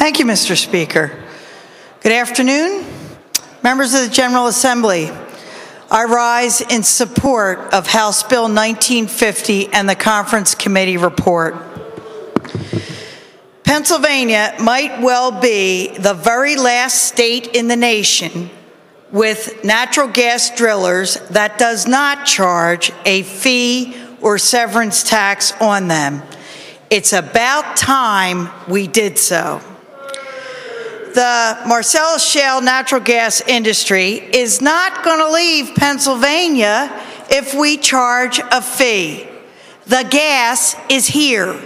Thank you, Mr. Speaker. Good afternoon, members of the General Assembly. I rise in support of House Bill 1950 and the Conference Committee report. Pennsylvania might well be the very last state in the nation with natural gas drillers that does not charge a fee or severance tax on them. It's about time we did so. The Marcellus Shale natural gas industry is not going to leave Pennsylvania if we charge a fee. The gas is here.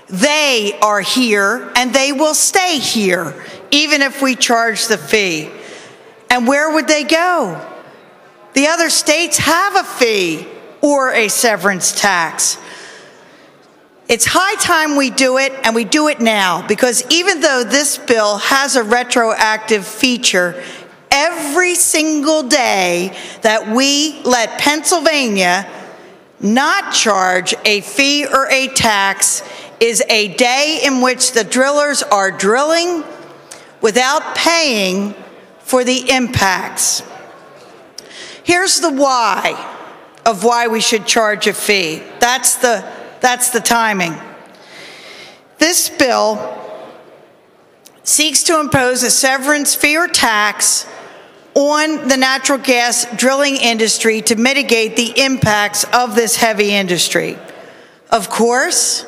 They are here, and they will stay here, even if we charge the fee. And where would they go? The other states have a fee or a severance tax. It's high time we do it, and we do it now, because even though this bill has a retroactive feature, every single day that we let Pennsylvania not charge a fee or a tax is a day in which the drillers are drilling without paying for the impacts. Here's the why of why we should charge a fee. That's the timing. This bill seeks to impose a severance fee or tax on the natural gas drilling industry to mitigate the impacts of this heavy industry. Of course,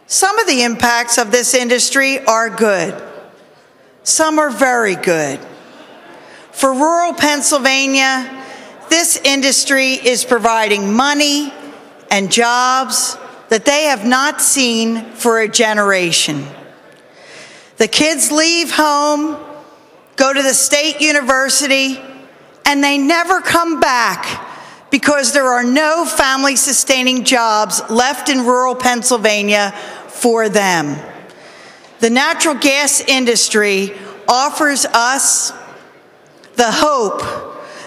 some of the impacts of this industry are good. Some are very good. For rural Pennsylvania, this industry is providing money and jobs that they have not seen for a generation. The kids leave home, go to the state university, and they never come back because there are no family-sustaining jobs left in rural Pennsylvania for them. The natural gas industry offers us the hope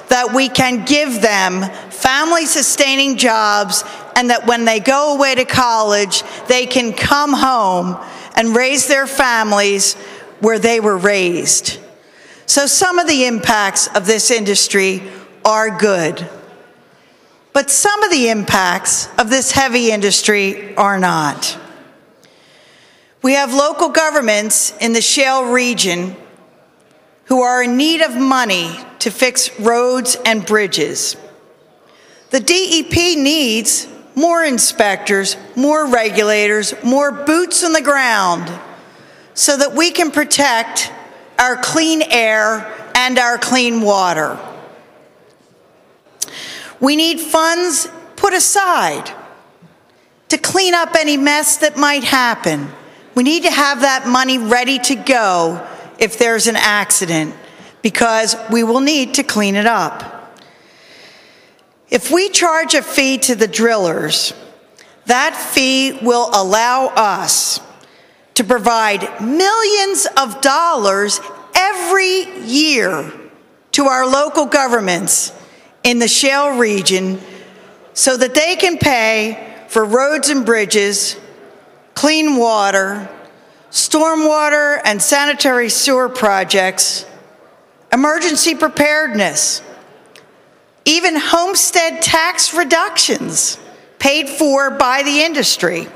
that we can give them family-sustaining jobs, and that when they go away to college, they can come home and raise their families where they were raised. So some of the impacts of this industry are good, but some of the impacts of this heavy industry are not. We have local governments in the shale region who are in need of money to fix roads and bridges. The DEP needs more inspectors, more regulators, more boots on the ground so that we can protect our clean air and our clean water. We need funds put aside to clean up any mess that might happen. We need to have that money ready to go if there's an accident, because we will need to clean it up. If we charge a fee to the drillers, that fee will allow us to provide millions of dollars every year to our local governments in the shale region so that they can pay for roads and bridges, clean water, stormwater and sanitary sewer projects, emergency preparedness, even homestead tax reductions paid for by the industry,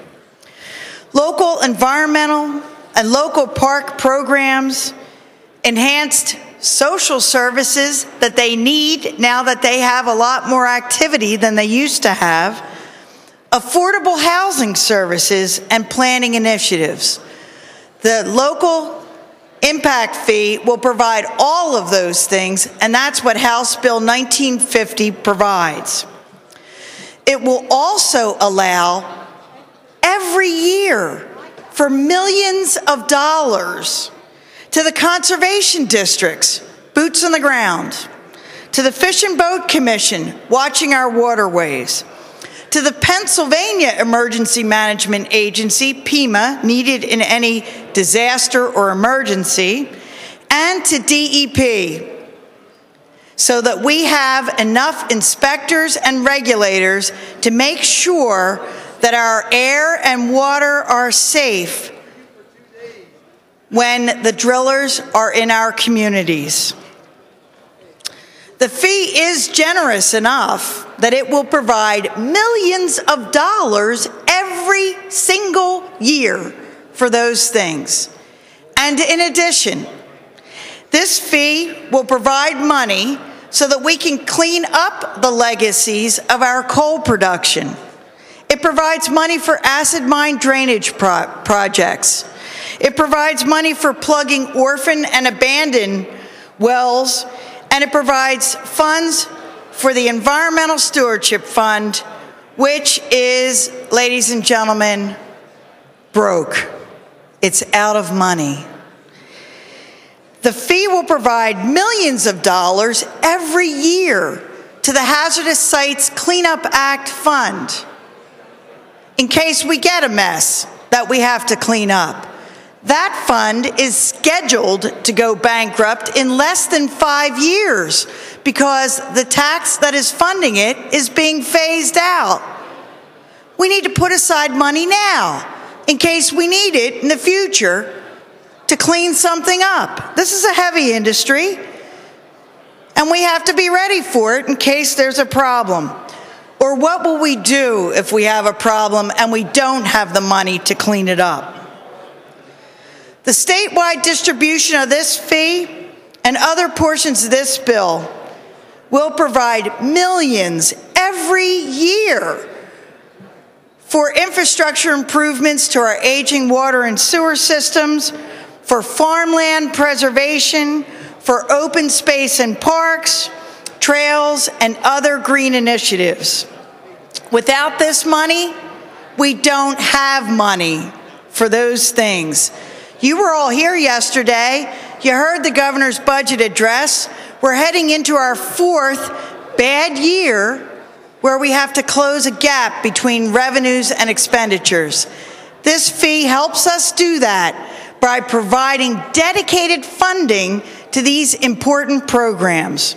local environmental and local park programs, enhanced social services that they need now that they have a lot more activity than they used to have, affordable housing services and planning initiatives. The local impact fee will provide all of those things, and that's what House Bill 1950 provides. It will also allow every year for millions of dollars to the conservation districts, boots on the ground, to the Fish and Boat Commission, watching our waterways, to the Pennsylvania Emergency Management Agency, PEMA, needed in any disaster or emergency, and to DEP, so that we have enough inspectors and regulators to make sure that our air and water are safe when the drillers are in our communities. The fee is generous enough that it will provide millions of dollars every single year for those things. And in addition, this fee will provide money so that we can clean up the legacies of our coal production. It provides money for acid mine drainage projects. It provides money for plugging orphan and abandoned wells, and it provides funds for the Environmental Stewardship Fund, which is, ladies and gentlemen, broke. It's out of money. The fee will provide millions of dollars every year to the Hazardous Sites Cleanup Act Fund in case we get a mess that we have to clean up. That fund is scheduled to go bankrupt in less than 5 years because the tax that is funding it is being phased out. We need to put aside money now in case we need it in the future to clean something up. This is a heavy industry, and we have to be ready for it in case there's a problem. Or what will we do if we have a problem and we don't have the money to clean it up? The statewide distribution of this fee and other portions of this bill will provide millions every year for infrastructure improvements to our aging water and sewer systems, for farmland preservation, for open space and parks, trails, and other green initiatives. Without this money, we don't have money for those things. You were all here yesterday. You heard the governor's budget address. We're heading into our 4th bad year where we have to close a gap between revenues and expenditures. This fee helps us do that by providing dedicated funding to these important programs.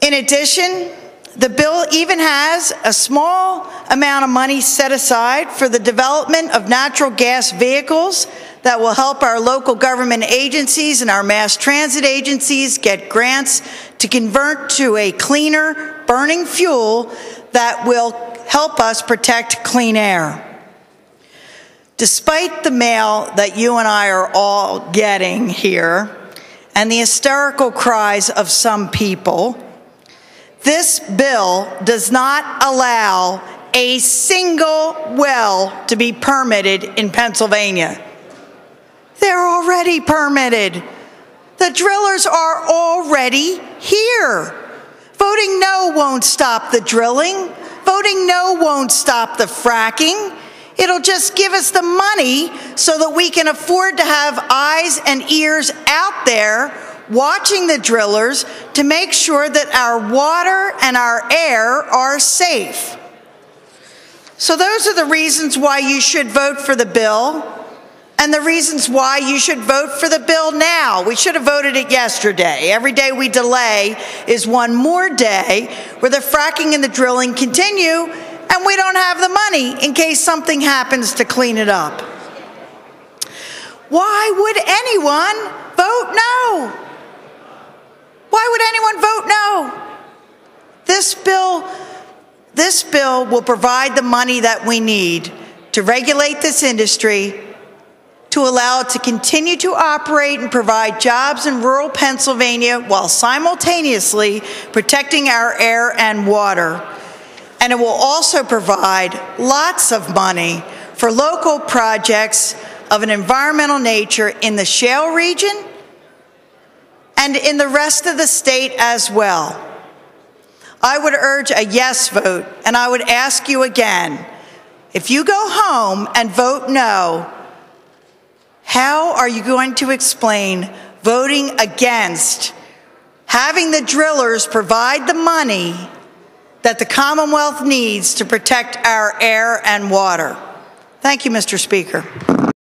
In addition, the bill even has a small amount of money set aside for the development of natural gas vehicles that will help our local government agencies and our mass transit agencies get grants to convert to a cleaner burning fuel that will help us protect clean air. Despite the mail that you and I are all getting here and the hysterical cries of some people, this bill does not allow a single well to be permitted in Pennsylvania. They're already permitted. The drillers are already here. Voting no won't stop the drilling. Voting no won't stop the fracking. It'll just give us the money so that we can afford to have eyes and ears out there watching the drillers to make sure that our water and our air are safe. So those are the reasons why you should vote for the bill, and the reasons why you should vote for the bill now. We should have voted it yesterday. Every day we delay is one more day where the fracking and the drilling continue, and we don't have the money in case something happens to clean it up. Why would anyone vote no? Why would anyone vote no? This bill will provide the money that we need to regulate this industry, to allow it to continue to operate and provide jobs in rural Pennsylvania while simultaneously protecting our air and water. And it will also provide lots of money for local projects of an environmental nature in the Shale region and in the rest of the state as well. I would urge a yes vote, and I would ask you again, if you go home and vote no, how are you going to explain voting against having the drillers provide the money that the Commonwealth needs to protect our air and water? Thank you, Mr. Speaker.